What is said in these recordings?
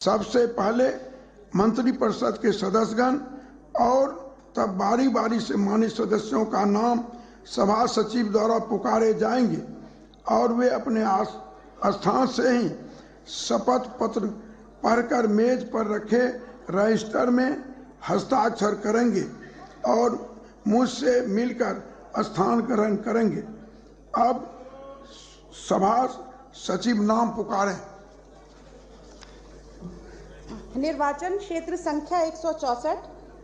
सबसे पहले मंत्रिपरिषद के सदस्यगण और तब बारी बारी से माननीय सदस्यों का नाम सभा सचिव द्वारा पुकारे जाएंगे और वे अपने स्थान से ही शपथ पत्र पढ़कर मेज पर रखे रजिस्टर में हस्ताक्षर करेंगे और मुझसे मिलकर स्थान ग्रहण करेंगे। अब सभा सचिव नाम पुकारें। निर्वाचन क्षेत्र संख्या 164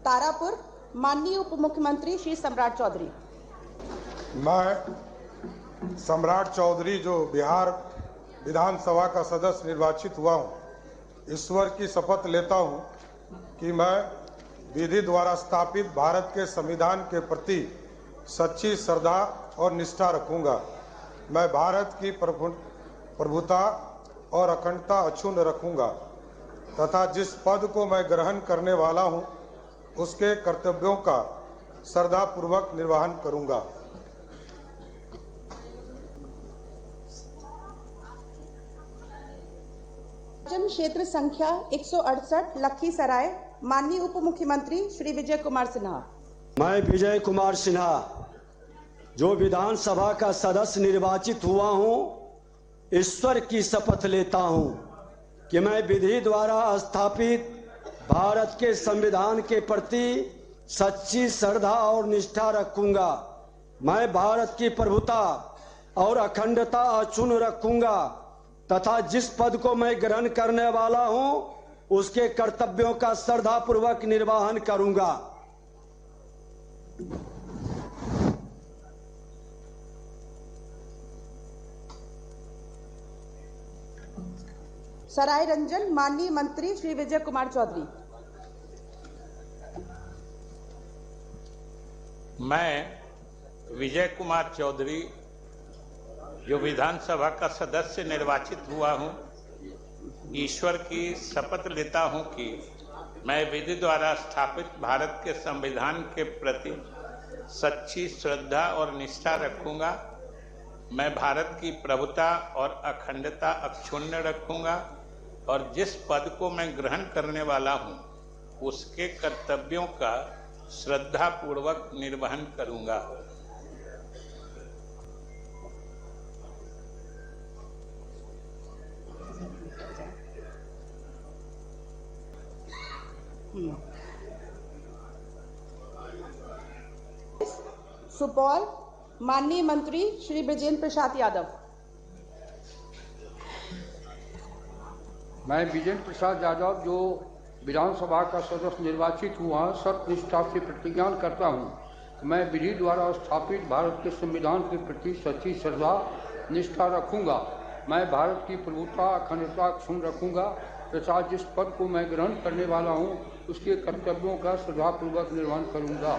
तारापुर, माननीय उप मुख्यमंत्री श्री सम्राट चौधरी। मैं सम्राट चौधरी जो बिहार विधानसभा का सदस्य निर्वाचित हुआ हूँ, ईश्वर की शपथ लेता हूँ कि मैं विधि द्वारा स्थापित भारत के संविधान के प्रति सच्ची श्रद्धा और निष्ठा रखूंगा। मैं भारत की प्रभुता और अखंडता अक्षुण्ण रखूंगा तथा जिस पद को मैं ग्रहण करने वाला हूं, उसके कर्तव्यों का श्रद्धापूर्वक निर्वहन करूंगा। क्षेत्र संख्या 168 लखीसराय, माननीय उप मुख्यमंत्री श्री विजय कुमार सिन्हा। मैं विजय कुमार सिन्हा जो विधानसभा का सदस्य निर्वाचित हुआ हूं, ईश्वर की शपथ लेता हूं कि मैं विधि द्वारा स्थापित भारत के संविधान के प्रति सच्ची श्रद्धा और निष्ठा रखूंगा। मैं भारत की प्रभुता और अखंडता अक्षुण्ण रखूंगा तथा जिस पद को मैं ग्रहण करने वाला हूं, उसके कर्तव्यों का श्रद्धापूर्वक निर्वहन करूंगा। सराय रंजन, माननीय मंत्री श्री विजय कुमार चौधरी। मैं विजय कुमार चौधरी जो विधानसभा का सदस्य निर्वाचित हुआ हूं, ईश्वर की शपथ लेता हूं कि मैं विधि द्वारा स्थापित भारत के संविधान के प्रति सच्ची श्रद्धा और निष्ठा रखूंगा। मैं भारत की प्रभुता और अखंडता अक्षुण्ण रखूंगा और जिस पद को मैं ग्रहण करने वाला हूं, उसके कर्तव्यों का श्रद्धापूर्वक निर्वहन करूंगा। सुपौल, माननीय मंत्री श्री बृजेंद्र प्रसाद यादव। मैं विजेंद्र प्रसाद यादव जो विधानसभा का सदस्य निर्वाचित हुआ सत्यनिष्ठा से प्रतिज्ञा करता हूं कि मैं विधि द्वारा स्थापित भारत के संविधान के प्रति सच्ची श्रद्धा निष्ठा रखूंगा। मैं भारत की प्रभुता अखंडता अक्षुण्ण रखूंगा तथा जिस पद को मैं ग्रहण करने वाला हूं, उसके कर्तव्यों का श्रद्धापूर्वक निर्वहन करूंगा।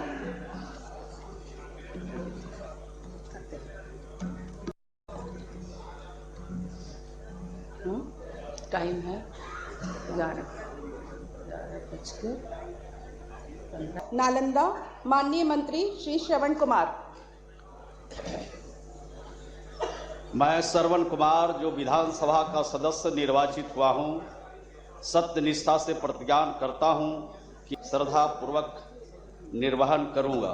टाइम है 11। नालंदा, माननीय मंत्री श्री श्रवण कुमार। मैं श्रवण कुमार जो विधानसभा का सदस्य निर्वाचित हुआ हूं, सत्यनिष्ठा से प्रतिज्ञा करता हूं कि श्रद्धा पूर्वक निर्वहन करूंगा।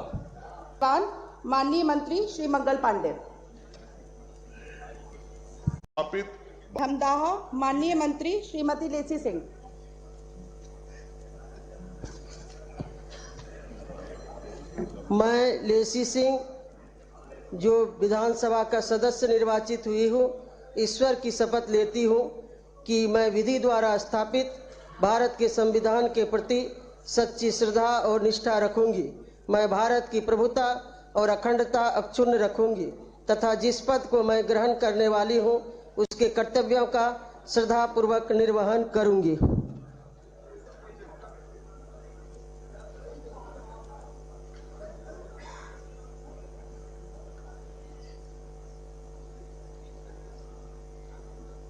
माननीय मंत्री श्री मंगल पांडे। धमदाहा, माननीय मंत्री श्रीमती लेसी सिंह। मैं लेसी सिंह जो विधानसभा का सदस्य निर्वाचित हुई हूँ, ईश्वर की शपथ लेती हूँ कि मैं विधि द्वारा स्थापित भारत के संविधान के प्रति सच्ची श्रद्धा और निष्ठा रखूंगी। मैं भारत की प्रभुता और अखंडता अक्षुण्ण रखूंगी तथा जिस पद को मैं ग्रहण करने वाली हूँ, उसके कर्तव्यों का श्रद्धापूर्वक निर्वहन करूंगी।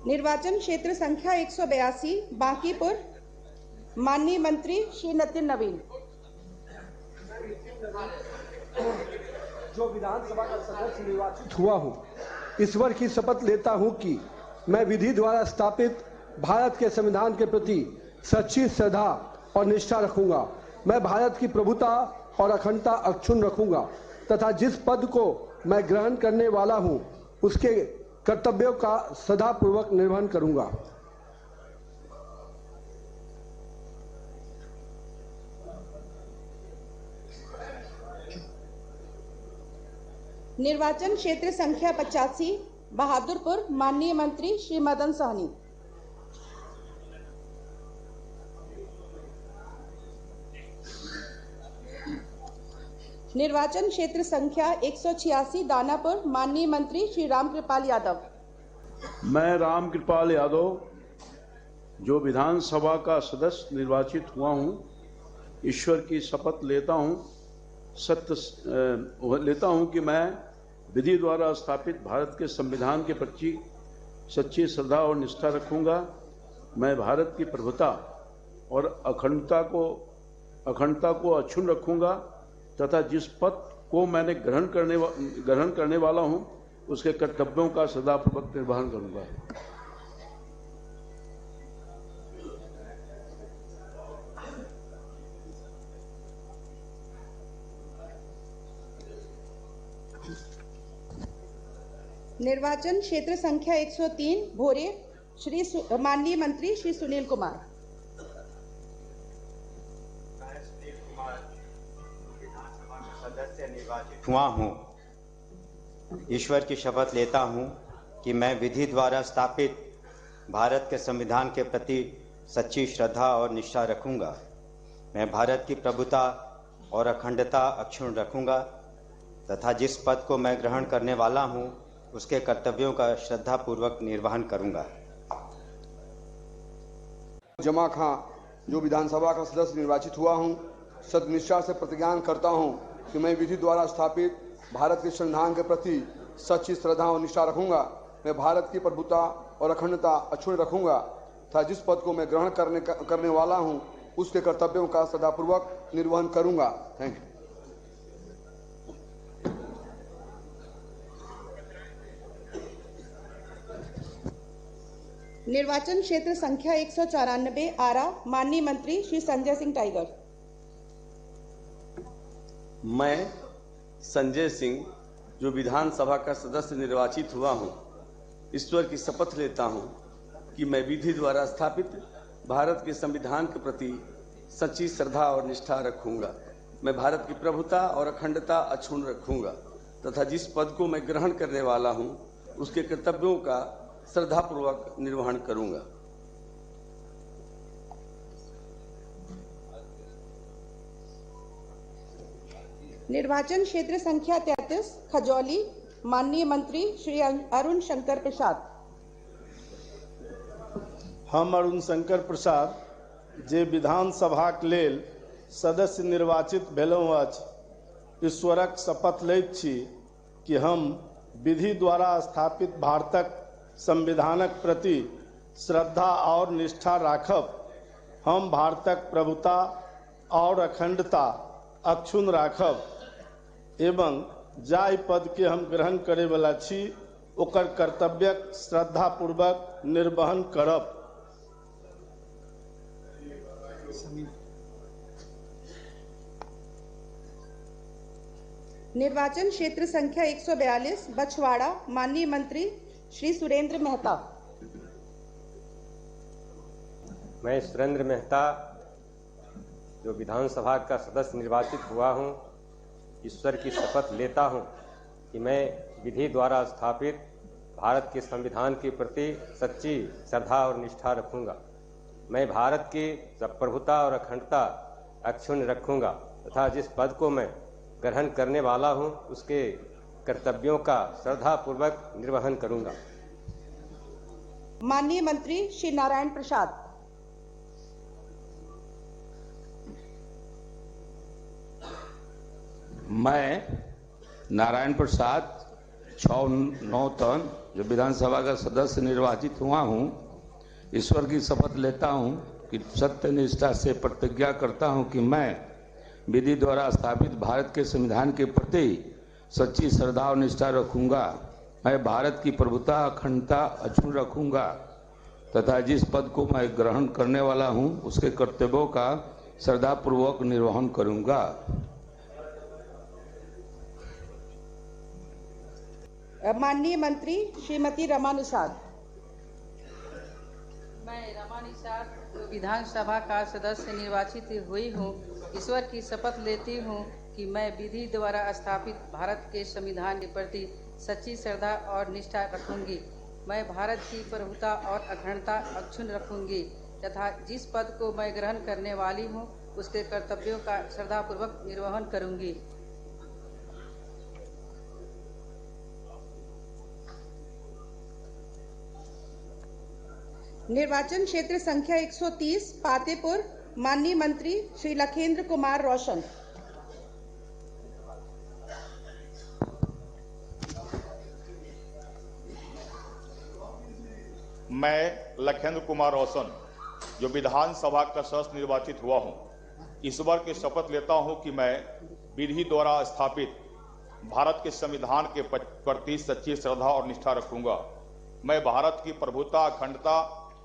निर्वाचन क्षेत्र संख्या 182 बांकीपुर, माननीय मंत्री श्री नितिन नवीन। जो विधानसभा का सदस्य निर्वाचित हुआ हूं, ईश्वर की शपथ लेता हूं कि मैं विधि द्वारा स्थापित भारत के संविधान के प्रति सच्ची श्रद्धा और निष्ठा रखूंगा। मैं भारत की प्रभुता और अखंडता अक्षुण्ण रखूंगा तथा जिस पद को मैं ग्रहण करने वाला हूं उसके कर्तव्यों का सदापूर्वक निर्वहन करूंगा। निर्वाचन क्षेत्र संख्या 85 बहादुरपुर, माननीय मंत्री श्री मदन सहनी। निर्वाचन क्षेत्र संख्या 186 दानापुर, माननीय मंत्री श्री रामकृपाल यादव। मैं रामकृपाल यादव जो विधानसभा का सदस्य निर्वाचित हुआ हूं, ईश्वर की शपथ लेता हूं कि मैं विधि द्वारा स्थापित भारत के संविधान के प्रति सच्ची श्रद्धा और निष्ठा रखूंगा। मैं भारत की प्रभुता और अखंडता को अक्षुण्ण रखूंगा तथा जिस पद को मैंने ग्रहण करने वाला हूं उसके कर्तव्यों का सदापूर्वक निर्वहन करूंगा। निर्वाचन क्षेत्र संख्या 103 भोरे, माननीय मंत्री श्री सुनील कुमार। सदस्य निर्वाचित हुआ हूं, ईश्वर की शपथ लेता हूं कि मैं विधि द्वारा स्थापित भारत के संविधान के प्रति सच्ची श्रद्धा और निष्ठा रखूंगा। मैं भारत की प्रभुता और अखंडता अक्षुण्ण रखूंगा तथा जिस पद को मैं ग्रहण करने वाला हूं उसके कर्तव्यों का श्रद्धापूर्वक निर्वहन करूंगा। जमा खां जो विधानसभा का सदस्य निर्वाचित हुआ हूं, सदनिष्ठा से प्रतिज्ञा करता हूं कि मैं विधि द्वारा स्थापित भारत के संविधान के प्रति सच्ची श्रद्धा और निष्ठा रखूंगा। मैं भारत की प्रभुता और अखंडता अक्षुण्ण रखूंगा तथा जिस पद को मैं ग्रहण करने वाला हूं उसके कर्तव्यों का सदापूर्वक निर्वहन करूंगा। Thank you. निर्वाचन क्षेत्र संख्या 194 आरा, माननीय मंत्री श्री संजय सिंह टाइगर। मैं संजय सिंह जो विधानसभा का सदस्य निर्वाचित हुआ हूं, ईश्वर की शपथ लेता हूं कि मैं विधि द्वारा स्थापित भारत के संविधान के प्रति सच्ची श्रद्धा और निष्ठा रखूंगा। मैं भारत की प्रभुता और अखंडता अक्षुण्ण रखूंगा तथा जिस पद को मैं ग्रहण करने वाला हूं उसके कर्तव्यों का श्रद्धापूर्वक निर्वहन करूंगा। निर्वाचन क्षेत्र संख्या 33 खजौली, माननीय मंत्री श्री अरुण शंकर प्रसाद। हम अरुण शंकर प्रसाद जे विधानसभा के लेल सदस्य निर्वाचित भेलहुँ अछि, ईश्वरक शपथ लैत छी कि हम विधि द्वारा स्थापित भारतक संविधानक प्रति श्रद्धा और निष्ठा राखब। हम भारतक प्रभुता और अखंडता अक्षुण्ण राखब एवं जाहि पद के हम ग्रहण करे वाला छी ओकर कर्तव्यक श्रद्धापूर्वक निर्वहन करब। निर्वाचन क्षेत्र संख्या 142 बछवाड़ा, माननीय मंत्री श्री सुरेंद्र मेहता। मैं सुरेंद्र मेहता जो विधानसभा का सदस्य निर्वाचित हुआ हूं, ईश्वर की शपथ लेता हूं कि मैं विधि द्वारा स्थापित भारत के संविधान के प्रति सच्ची श्रद्धा और निष्ठा रखूंगा। मैं भारत की प्रभुता और अखंडता अक्षुण्ण रखूंगा तथा जिस पद को मैं ग्रहण करने वाला हूं उसके कर्तव्यों का श्रद्धापूर्वक निर्वहन करूंगा। माननीय मंत्री श्री नारायण प्रसाद। मैं नारायण प्रसाद 6-9 जो विधानसभा का सदस्य निर्वाचित हुआ हूं, ईश्वर की शपथ लेता हूं कि सत्य निष्ठा से प्रतिज्ञा करता हूं कि मैं विधि द्वारा स्थापित भारत के संविधान के प्रति सच्ची श्रद्धा और निष्ठा रखूंगा। मैं भारत की प्रभुता अखंडता अक्षुण्ण रखूंगा तथा जिस पद को मैं ग्रहण करने वाला हूं उसके कर्तव्यों का श्रद्धापूर्वक निर्वहन करूंगा। माननीय मंत्री श्रीमती रमा निषाद। मैं रमा निषाद विधानसभा का सदस्य निर्वाचित हुई हूँ। ईश्वर की शपथ लेती हूँ कि मैं विधि द्वारा स्थापित भारत के संविधान के प्रति सच्ची श्रद्धा और निष्ठा रखूंगी। मैं भारत की प्रभुता और अखंडता अक्षुण्ण रखूंगी तथा जिस पद को मैं ग्रहण करने वाली हूँ उसके कर्तव्यों का श्रद्धापूर्वक निर्वहन करूंगी। निर्वाचन क्षेत्र संख्या 130 पातेपुर, माननीय मंत्री श्री लखेंद्र कुमार रोशन। मैं लखेंद्र कुमार रोशन जो विधानसभा का सदस्य निर्वाचित हुआ हूं, ईश्वर की शपथ लेता हूं कि मैं विधि द्वारा स्थापित भारत के संविधान के प्रति सच्ची श्रद्धा और निष्ठा रखूंगा। मैं भारत की प्रभुता अखंडता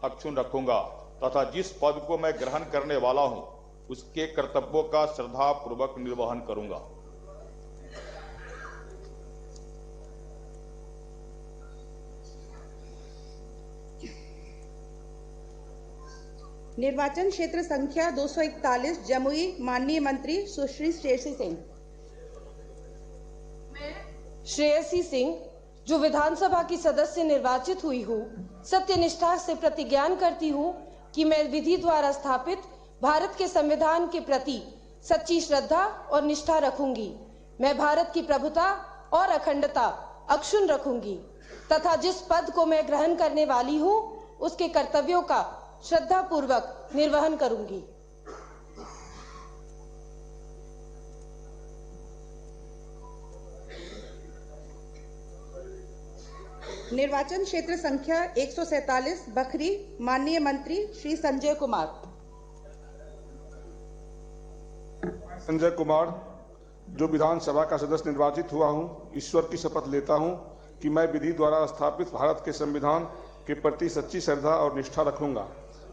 अक्षुण्ण रखूंगा तथा जिस पद को मैं ग्रहण करने वाला हूं उसके कर्तव्यों का श्रद्धा पूर्वक निर्वहन करूंगा। निर्वाचन क्षेत्र संख्या 241 जमुई, माननीय मंत्री सुश्री श्रेयसी सिंह। श्रेयसी सिंह जो विधानसभा की सदस्य निर्वाचित हुई हूँ, सत्यनिष्ठा से प्रतिज्ञान करती हूँ कि मैं विधि द्वारा स्थापित भारत के संविधान के प्रति सच्ची श्रद्धा और निष्ठा रखूंगी। मैं भारत की प्रभुता और अखंडता अक्षुण्ण रखूंगी तथा जिस पद को मैं ग्रहण करने वाली हूँ उसके कर्तव्यों का श्रद्धा पूर्वक निर्वहन करूंगी। निर्वाचन क्षेत्र संख्या 147 बखरी, माननीय मंत्री श्री संजय कुमार। संजय कुमार जो विधानसभा का सदस्य निर्वाचित हुआ हूं, ईश्वर की शपथ लेता हूं कि मैं विधि द्वारा स्थापित भारत के संविधान के प्रति सच्ची श्रद्धा और निष्ठा रखूंगा।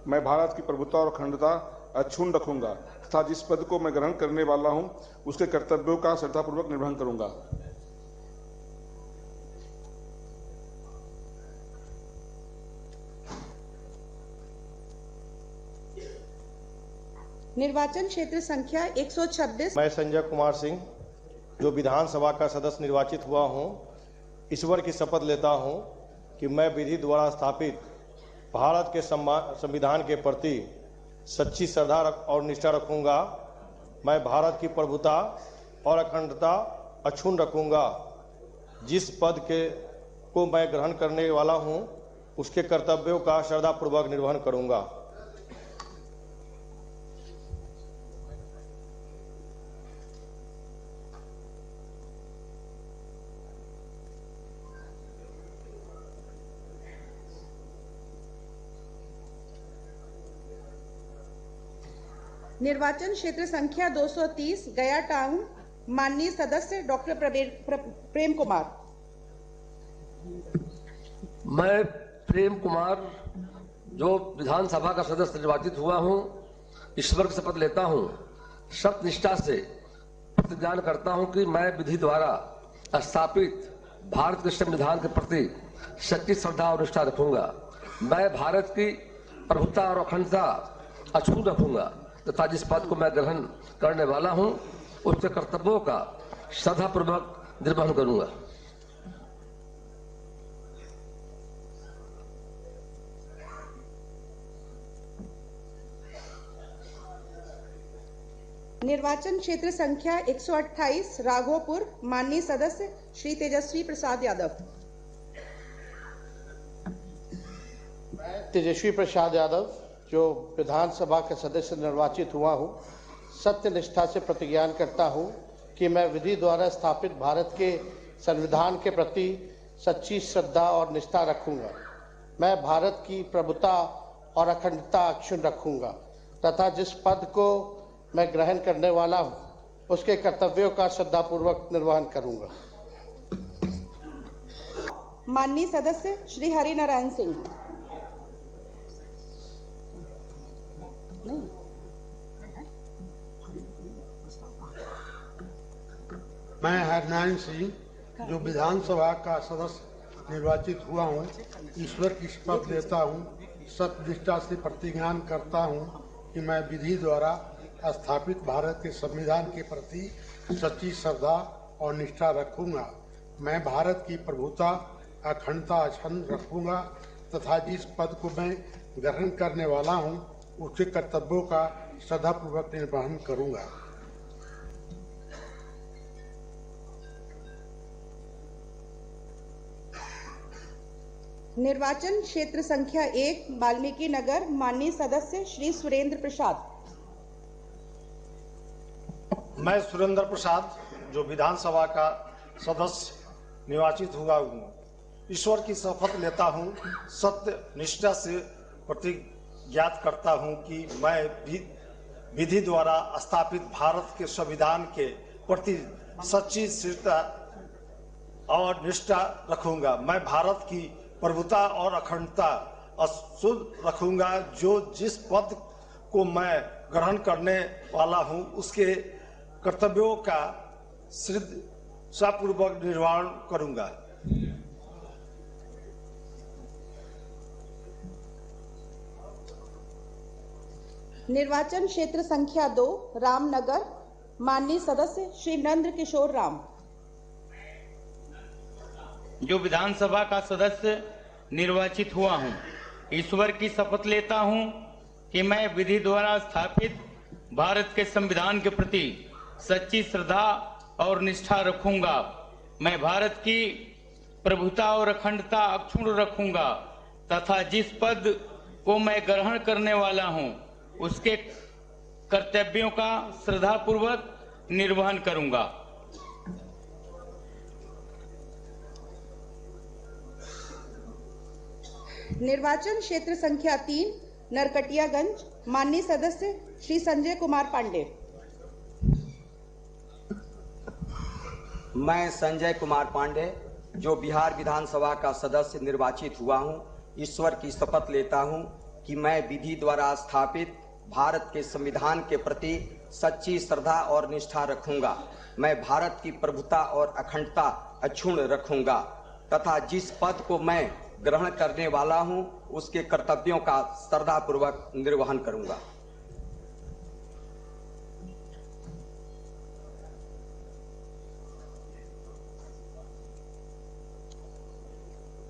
मैं भारत की प्रभुता और अखंडता अक्षुण्ण रखूंगा तथा जिस पद को मैं ग्रहण करने वाला हूं उसके कर्तव्यों का श्रद्धापूर्वक निर्वहन करूंगा। निर्वाचन क्षेत्र संख्या 126। मैं संजय कुमार सिंह जो विधानसभा का सदस्य निर्वाचित हुआ हूं, ईश्वर की शपथ लेता हूं कि मैं विधि द्वारा स्थापित भारत के संविधान के प्रति सच्ची श्रद्धा और निष्ठा रखूंगा। मैं भारत की प्रभुता और अखंडता अक्षुण्ण रखूंगा। जिस पद को मैं ग्रहण करने वाला हूं उसके कर्तव्यों का श्रद्धापूर्वक निर्वहन करूंगा। निर्वाचन क्षेत्र संख्या 230 गया टाउन, माननीय सदस्य डॉक्टर प्रेम कुमार। मैं प्रेम कुमार जो विधानसभा का सदस्य निर्वाचित हुआ हूं, ईश्वर की शपथ लेता हूं, सत्यनिष्ठा से प्रतिज्ञान करता हूं कि मैं विधि द्वारा स्थापित भारत के संविधान के प्रति सच्ची श्रद्धा और निष्ठा रखूंगा। मैं भारत की प्रभुता और अखंडता अक्षुण्ण रखूंगा तथा जिस पद को मैं ग्रहण करने वाला हूं उसके कर्तव्यों का श्रद्धापूर्वक निर्वहन करूंगा। निर्वाचन क्षेत्र संख्या 128 राघोपुर, माननीय सदस्य श्री तेजस्वी प्रसाद यादव। तेजस्वी प्रसाद यादव जो विधानसभा के सदस्य निर्वाचित हुआ हूँ, सत्य निष्ठा से प्रतिज्ञान करता हूँ कि मैं विधि द्वारा स्थापित भारत के संविधान के प्रति सच्ची श्रद्धा और निष्ठा रखूंगा। मैं भारत की प्रभुता और अखंडता अक्षुण्ण रखूंगा तथा जिस पद को मैं ग्रहण करने वाला हूँ उसके कर्तव्यों का श्रद्धापूर्वक निर्वहन करूंगा। माननीय सदस्य श्री हरिनारायण सिंह। मैं हरनारायण सिंह जो विधानसभा का सदस्य निर्वाचित हुआ हूँ, ईश्वर की शपथ लेता हूँ, सत्यनिष्ठा से प्रतिज्ञा करता हूँ कि मैं विधि द्वारा स्थापित भारत के संविधान के प्रति सच्ची श्रद्धा और निष्ठा रखूंगा। मैं भारत की प्रभुता अखंडता अक्षुण्ण रखूंगा तथा जिस पद को मैं ग्रहण करने वाला हूँ उसके कर्तव्यों का श्रद्धापूर्वक निर्वहन करूंगा। निर्वाचन क्षेत्र संख्या 1 वाल्मीकि नगर, माननीय सदस्य श्री सुरेंद्र प्रसाद। मैं सुरेंद्र प्रसाद जो विधानसभा का सदस्य निर्वाचित हुआ हूँ, ईश्वर की शपथ लेता हूँ, सत्य निष्ठा से प्रतिज्ञा करता हूँ कि मैं विधि द्वारा स्थापित भारत के संविधान के प्रति सच्ची श्रद्धा और निष्ठा रखूंगा। मैं भारत की प्रभुता और अखंडता अक्षुण्ण रखूंगा। जो जिस पद को मैं ग्रहण करने वाला हूं उसके कर्तव्यों का श्रद्धापूर्वक निर्वहन करूंगा। निर्वाचन क्षेत्र संख्या 2 रामनगर, माननीय सदस्य श्री नंद किशोर राम। जो विधानसभा का सदस्य निर्वाचित हुआ हूं, ईश्वर की शपथ लेता हूं कि मैं विधि द्वारा स्थापित भारत के संविधान के प्रति सच्ची श्रद्धा और निष्ठा रखूंगा। मैं भारत की प्रभुता और अखंडता अक्षुण्ण रखूंगा तथा जिस पद को मैं ग्रहण करने वाला हूं उसके कर्तव्यों का श्रद्धापूर्वक निर्वहन करूंगा। निर्वाचन क्षेत्र संख्या 3 नरकटियागंज, माननीय सदस्य श्री संजय कुमार पांडे। मैं संजय कुमार पांडे जो बिहार विधानसभा का सदस्य निर्वाचित हुआ हूं, ईश्वर की शपथ लेता हूं कि मैं विधि द्वारा स्थापित भारत के संविधान के प्रति सच्ची श्रद्धा और निष्ठा रखूंगा। मैं भारत की प्रभुता और अखंडता अक्षुण्ण रखूंगा तथा जिस पद को मैं ग्रहण करने वाला हूं उसके कर्तव्यों का श्रद्धापूर्वक निर्वहन करूंगा।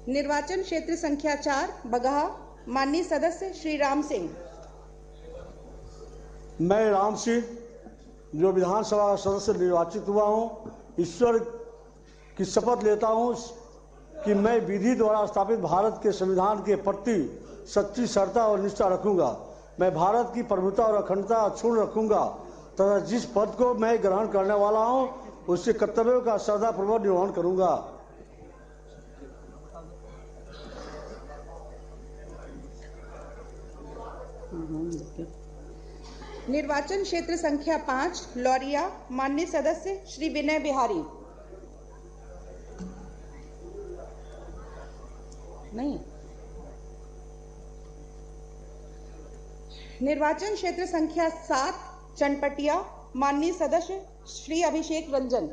निर्वाचन क्षेत्र संख्या 4 बगहा, माननीय सदस्य श्री राम सिंह। मैं राम सिंह जो विधानसभा का सदस्य निर्वाचित हुआ हूं, ईश्वर की शपथ लेता हूं कि मैं विधि द्वारा स्थापित भारत के संविधान के प्रति सच्ची श्रद्धा और निष्ठा रखूंगा। मैं भारत की प्रभुता और अखंडता अक्षुण्ण रखूंगा तथा जिस पद को मैं ग्रहण करने वाला हूं उसके कर्तव्यों का श्रद्धापूर्वक निर्वहन करूंगा। निर्वाचन क्षेत्र संख्या 5 लौरिया, माननीय सदस्य श्री विनय बिहारी। नहीं। निर्वाचन क्षेत्र संख्या 7 चनपटिया, माननीय सदस्य श्री अभिषेक रंजन।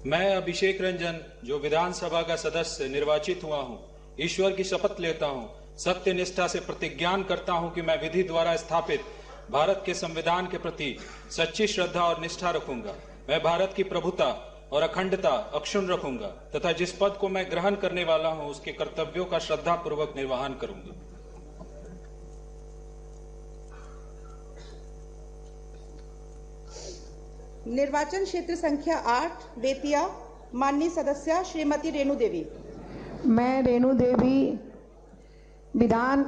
मैं अभिषेक रंजन जो विधानसभा का सदस्य निर्वाचित हुआ हूं, ईश्वर की शपथ लेता हूं, सत्य निष्ठा से प्रतिज्ञा करता हूं कि मैं विधि द्वारा स्थापित भारत के संविधान के प्रति सच्ची श्रद्धा और निष्ठा रखूंगा। मैं भारत की प्रभुता और अखंडता अक्षुण्ण रखूंगा तथा जिस पद को मैं ग्रहण करने वाला हूं उसके कर्तव्यों का श्रद्धापूर्वक निर्वहन करूंगा। निर्वाचन क्षेत्र संख्या 8 बेतिया, माननीय सदस्य श्रीमती रेणु देवी। मैं रेणु देवी विधान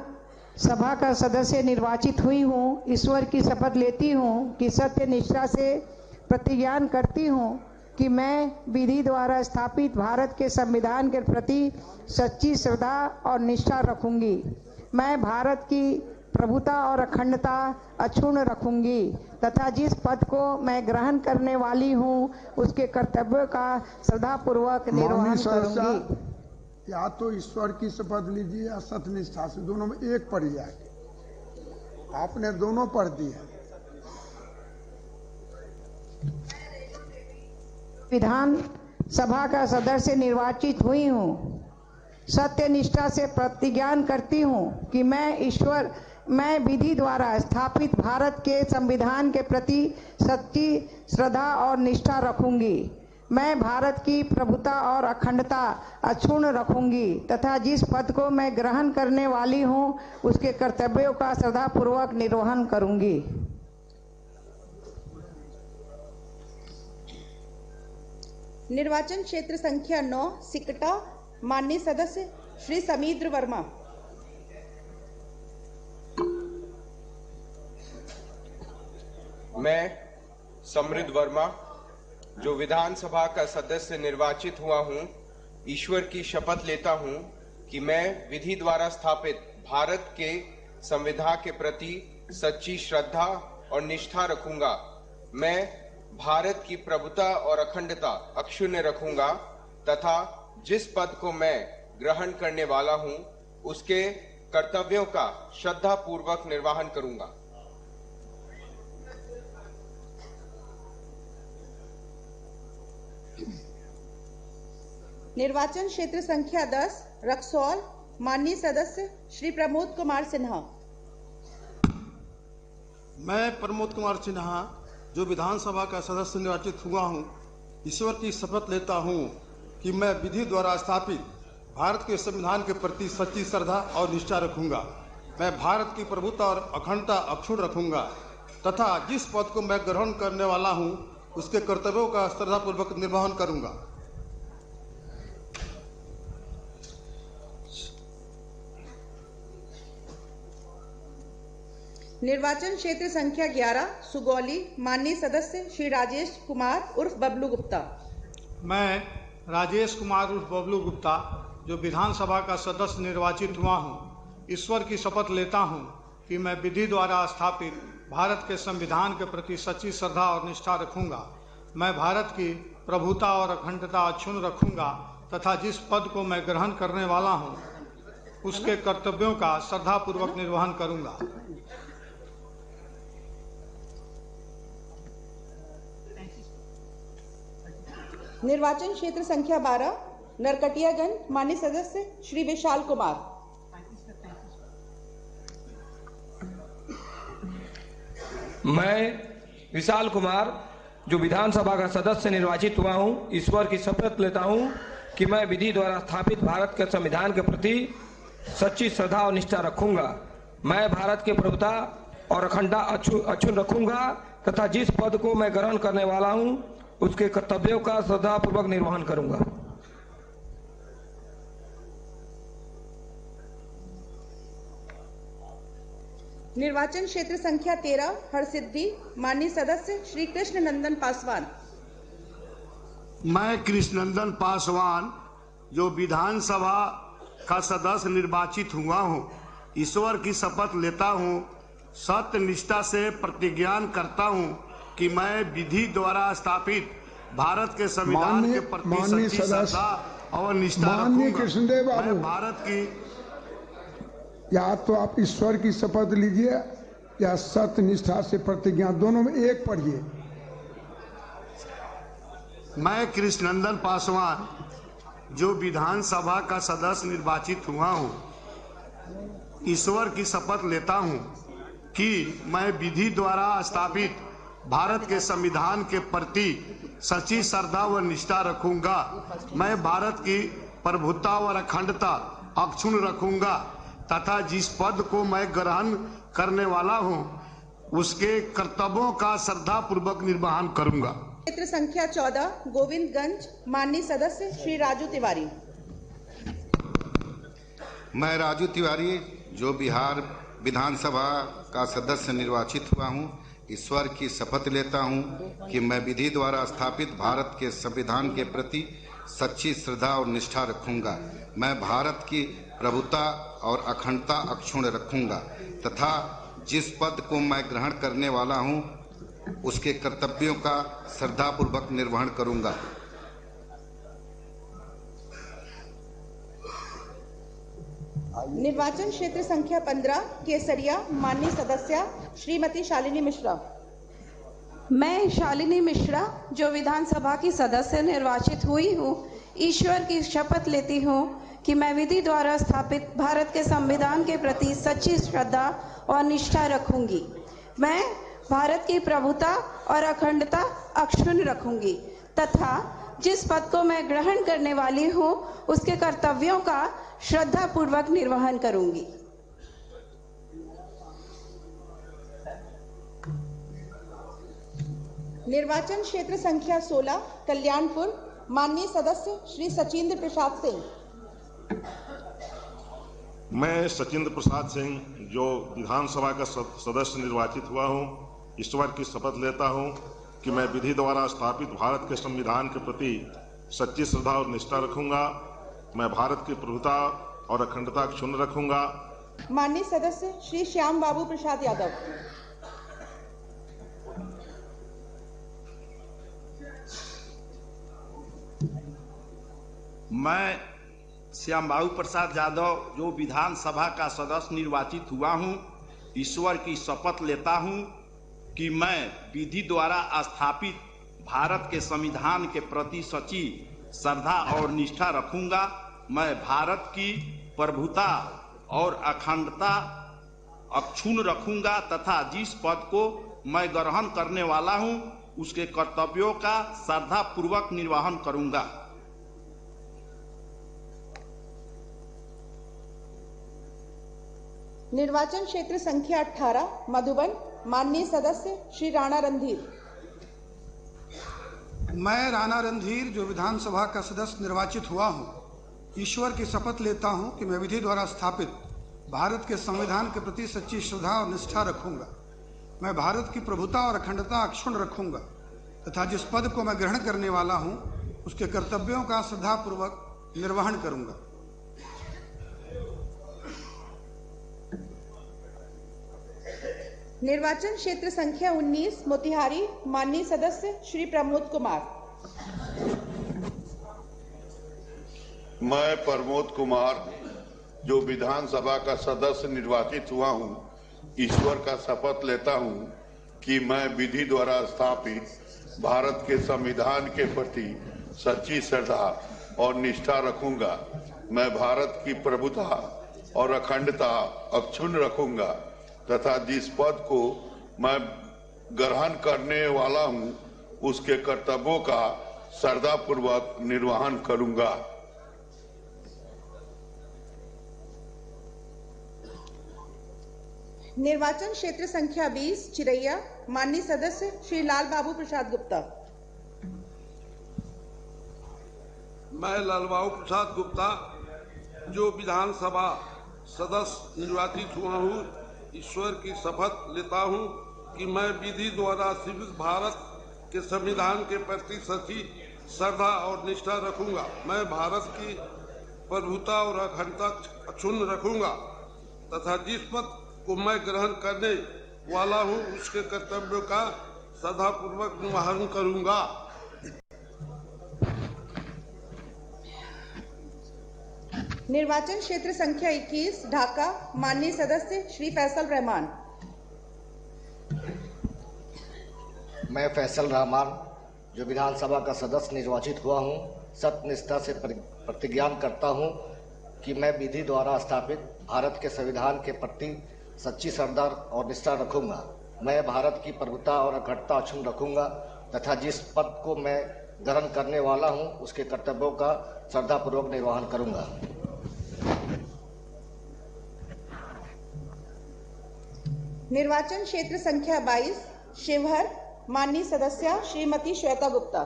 सभा का सदस्य निर्वाचित हुई हूँ। ईश्वर की शपथ लेती हूँ कि सत्य निष्ठा से प्रतिज्ञा करती हूँ कि मैं विधि द्वारा स्थापित भारत के संविधान के प्रति सच्ची श्रद्धा और निष्ठा रखूंगी। मैं भारत की प्रभुता और अखंडता अक्षुण्ण रखूंगी तथा जिस पद को मैं ग्रहण करने वाली हूँ उसके कर्तव्यों का श्रद्धापूर्वक निर्वहन करूंगी। या तो ईश्वर की शपथ लीजिए या सत्यनिष्ठा से, दोनों में एक पढ़ जाए। आपने दोनों पढ़ दिए। विधान सभा का सदस्य निर्वाचित हुई हूँ, सत्य निष्ठा से प्रतिज्ञान करती हूँ कि मैं विधि द्वारा स्थापित भारत के संविधान के प्रति सच्ची श्रद्धा और निष्ठा रखूंगी। मैं भारत की प्रभुता और अखंडता अक्षुण्ण रखूंगी तथा जिस पद को मैं ग्रहण करने वाली हूँ उसके कर्तव्यों का श्रद्धापूर्वक निर्वहन करूंगी। निर्वाचन क्षेत्र संख्या 9 सिकटा, माननीय सदस्य श्री समीद्र वर्मा। मैं समृद्ध वर्मा, जो विधानसभा का सदस्य निर्वाचित हुआ हूं, ईश्वर की शपथ लेता हूं कि मैं विधि द्वारा स्थापित भारत के संविधान के प्रति सच्ची श्रद्धा और निष्ठा रखूंगा। मैं भारत की प्रभुता और अखंडता अक्षुण्ण रखूंगा तथा जिस पद को मैं ग्रहण करने वाला हूं उसके कर्तव्यों का श्रद्धापूर्वक निर्वहन करूंगा। निर्वाचन क्षेत्र संख्या 10 रक्सौल, माननीय सदस्य श्री प्रमोद कुमार सिन्हा। मैं प्रमोद कुमार सिन्हा, जो विधानसभा का सदस्य निर्वाचित हुआ हूं, ईश्वर की शपथ लेता हूं कि मैं विधि द्वारा स्थापित भारत के संविधान के प्रति सच्ची श्रद्धा और निष्ठा रखूंगा। मैं भारत की प्रभुता और अखंडता अक्षुण्ण रखूंगा तथा जिस पद को मैं ग्रहण करने वाला हूं उसके कर्तव्यों का श्रद्धापूर्वक निर्वहन करूंगा। निर्वाचन क्षेत्र संख्या 11 सुगौली, माननीय सदस्य श्री राजेश कुमार उर्फ बबलू गुप्ता। मैं राजेश कुमार उर्फ बबलू गुप्ता, जो विधानसभा का सदस्य निर्वाचित हुआ हूँ, ईश्वर की शपथ लेता हूँ कि मैं विधि द्वारा स्थापित भारत के संविधान के प्रति सच्ची श्रद्धा और निष्ठा रखूंगा। मैं भारत की प्रभुता और अखंडता अक्षुण्ण रखूंगा तथा जिस पद को मैं ग्रहण करने वाला हूँ उसके कर्तव्यों का श्रद्धापूर्वक निर्वहन करूंगा। निर्वाचन क्षेत्र संख्या 12 नरकटियागंज, माननीय सदस्य श्री विशाल कुमार। मैं विशाल कुमार, जो विधानसभा का सदस्य निर्वाचित हुआ हूं, ईश्वर की शपथ लेता हूं कि मैं विधि द्वारा स्थापित भारत के संविधान के प्रति सच्ची श्रद्धा और निष्ठा रखूंगा। मैं भारत की प्रभुता और अखंडता अक्षुण्ण रखूंगा तथा जिस पद को मैं ग्रहण करने वाला हूं उसके कर्तव्यों का श्रद्धापूर्वक निर्वहन करूंगा। निर्वाचन क्षेत्र संख्या 13 हरसिद्धि, माननीय सदस्य श्री कृष्ण नंदन पासवान। मैं कृष्ण नंदन पासवान, जो विधानसभा का सदस्य निर्वाचित हुआ हूँ, ईश्वर की शपथ लेता हूँ, सत्य निष्ठा से प्रतिज्ञान करता हूँ कि मैं विधि द्वारा स्थापित भारत के संविधान के प्रति सच्ची श्रद्धा और निष्ठा रखूंगा। मैं भारत की, या तो आप ईश्वर की शपथ लीजिए या सत्य निष्ठा से प्रतिज्ञा, दोनों में एक पढ़िए। मैं कृष्ण नंदन पासवान, जो विधानसभा का सदस्य निर्वाचित हुआ हूँ, ईश्वर की शपथ लेता हूँ कि मैं विधि द्वारा स्थापित भारत के संविधान के प्रति सच्ची श्रद्धा व निष्ठा रखूंगा। मैं भारत की प्रभुता और अखंडता अक्षुण्ण रखूंगा तथा जिस पद को मैं ग्रहण करने वाला हूं उसके कर्तव्यों का श्रद्धापूर्वक निर्वहन करूंगा। क्षेत्र संख्या 14 गोविंदगंज, माननीय सदस्य श्री राजू तिवारी। मैं राजू तिवारी, जो बिहार विधानसभा का सदस्य निर्वाचित हुआ हूं, ईश्वर की शपथ लेता हूं कि मैं विधि द्वारा स्थापित भारत के संविधान के प्रति सच्ची श्रद्धा और निष्ठा रखूंगा। मैं भारत की प्रभुता और अखंडता अक्षुण्ण रखूंगा तथा जिस पद को मैं ग्रहण करने वाला हूं उसके कर्तव्यों का श्रद्धापूर्वक निर्वहन करूंगा। निर्वाचन क्षेत्र संख्या 15 केसरिया माननीय सदस्या श्रीमती शालिनी मिश्रा। मैं शालिनी मिश्रा जो विधानसभा की सदस्य निर्वाचित हुई हूँ, ईश्वर की शपथ लेती हूँ कि मैं विधि द्वारा स्थापित भारत के संविधान के प्रति सच्ची श्रद्धा और निष्ठा रखूंगी। मैं भारत की प्रभुता और अखंडता अक्षुण्ण रखूंगी तथा जिस पद को मैं ग्रहण करने वाली हूँ उसके कर्तव्यों का श्रद्धापूर्वक निर्वहन करूंगी। निर्वाचन क्षेत्र संख्या 16 कल्याणपुर माननीय सदस्य श्री सचिंद्र प्रसाद सिंह। मैं सचिंद्र प्रसाद सिंह जो विधानसभा का सदस्य निर्वाचित हुआ हूं, ईश्वर की शपथ लेता हूं कि मैं विधि द्वारा स्थापित भारत के संविधान के प्रति सच्ची श्रद्धा और निष्ठा रखूंगा। मैं भारत की प्रभुता और अखंडता अक्षुण्ण रखूंगा। माननीय सदस्य श्री श्याम बाबू प्रसाद यादव। मैं श्याम बाबू प्रसाद यादव जो विधानसभा का सदस्य निर्वाचित हुआ हूं, ईश्वर की शपथ लेता हूं कि मैं विधि द्वारा स्थापित भारत के संविधान के प्रति सच्ची श्रद्धा और निष्ठा रखूंगा। मैं भारत की प्रभुता और अखंडता अक्षुण्ण रखूंगा तथा जिस पद को मैं ग्रहण करने वाला हूं उसके कर्तव्यों का श्रद्धापूर्वक निर्वहन करूंगा। निर्वाचन क्षेत्र संख्या 18 मधुबन माननीय सदस्य श्री राणा रणधीर। मैं राणा रणधीर जो विधानसभा का सदस्य निर्वाचित हुआ हूं, ईश्वर की शपथ लेता हूं कि मैं विधि द्वारा स्थापित भारत के संविधान के प्रति सच्ची श्रद्धा और निष्ठा रखूंगा। मैं भारत की प्रभुता और अखंडता अक्षुण्ण रखूंगा तथा जिस पद को मैं ग्रहण करने वाला हूं उसके कर्तव्यों का श्रद्धापूर्वक निर्वहन करूंगा। निर्वाचन क्षेत्र संख्या 19 मोतिहारी माननीय सदस्य श्री प्रमोद कुमार। मैं प्रमोद कुमार जो विधानसभा का सदस्य निर्वाचित हुआ हूं, ईश्वर का शपथ लेता हूं कि मैं विधि द्वारा स्थापित भारत के संविधान के प्रति सच्ची श्रद्धा और निष्ठा रखूंगा। मैं भारत की प्रभुता और अखंडता अक्षुण्ण रखूंगा तथा जिस पद को मैं ग्रहण करने वाला हूं उसके कर्तव्यों का श्रद्धापूर्वक निर्वहन करूंगा। निर्वाचन क्षेत्र संख्या 20 चिरैया माननीय सदस्य श्री लाल बाबू प्रसाद गुप्ता। मैं लाल बाबू प्रसाद गुप्ता जो विधानसभा सदस्य निर्वाचित हुआ हूँ, ईश्वर की शपथ लेता हूं कि मैं विधि द्वारा स्थापित भारत के संविधान के प्रति सच्ची श्रद्धा और निष्ठा रखूंगा। मैं भारत की प्रभुता और अखंडता अक्षुण्ण रखूंगा तथा जिस पद को मैं ग्रहण करने वाला हूं उसके कर्तव्यों का श्रद्धापूर्वक निर्वहन करूंगा। निर्वाचन क्षेत्र संख्या 21 ढाका माननीय सदस्य श्री फैसल रहमान। मैं फैसल रहमान जो विधानसभा का सदस्य निर्वाचित हुआ हूं, सत्यनिष्ठा से प्रतिज्ञान करता हूं कि मैं विधि द्वारा स्थापित भारत के संविधान के प्रति सच्ची श्रद्धा और निष्ठा रखूंगा। मैं भारत की प्रभुता और अखंडता अक्षुण्ण रखूंगा तथा जिस पद को मैं ग्रहण करने वाला हूं उसके कर्तव्यों का श्रद्धापूर्वक निर्वहन करूंगा। निर्वाचन क्षेत्र संख्या 22 शिवहर माननीय सदस्य श्रीमती श्वेता गुप्ता।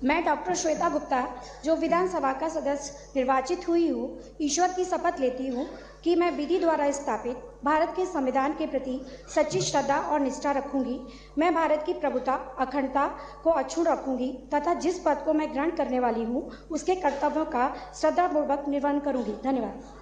मैं डॉक्टर श्वेता गुप्ता जो विधानसभा का सदस्य निर्वाचित हुई हूँ, ईश्वर की शपथ लेती हूँ कि मैं विधि द्वारा स्थापित भारत के संविधान के प्रति सच्ची श्रद्धा और निष्ठा रखूंगी। मैं भारत की प्रभुता अखंडता को अक्षुण्ण रखूंगी तथा जिस पद को मैं ग्रहण करने वाली हूँ उसके कर्तव्यों का श्रद्धापूर्वक निर्वहन करूंगी। धन्यवाद।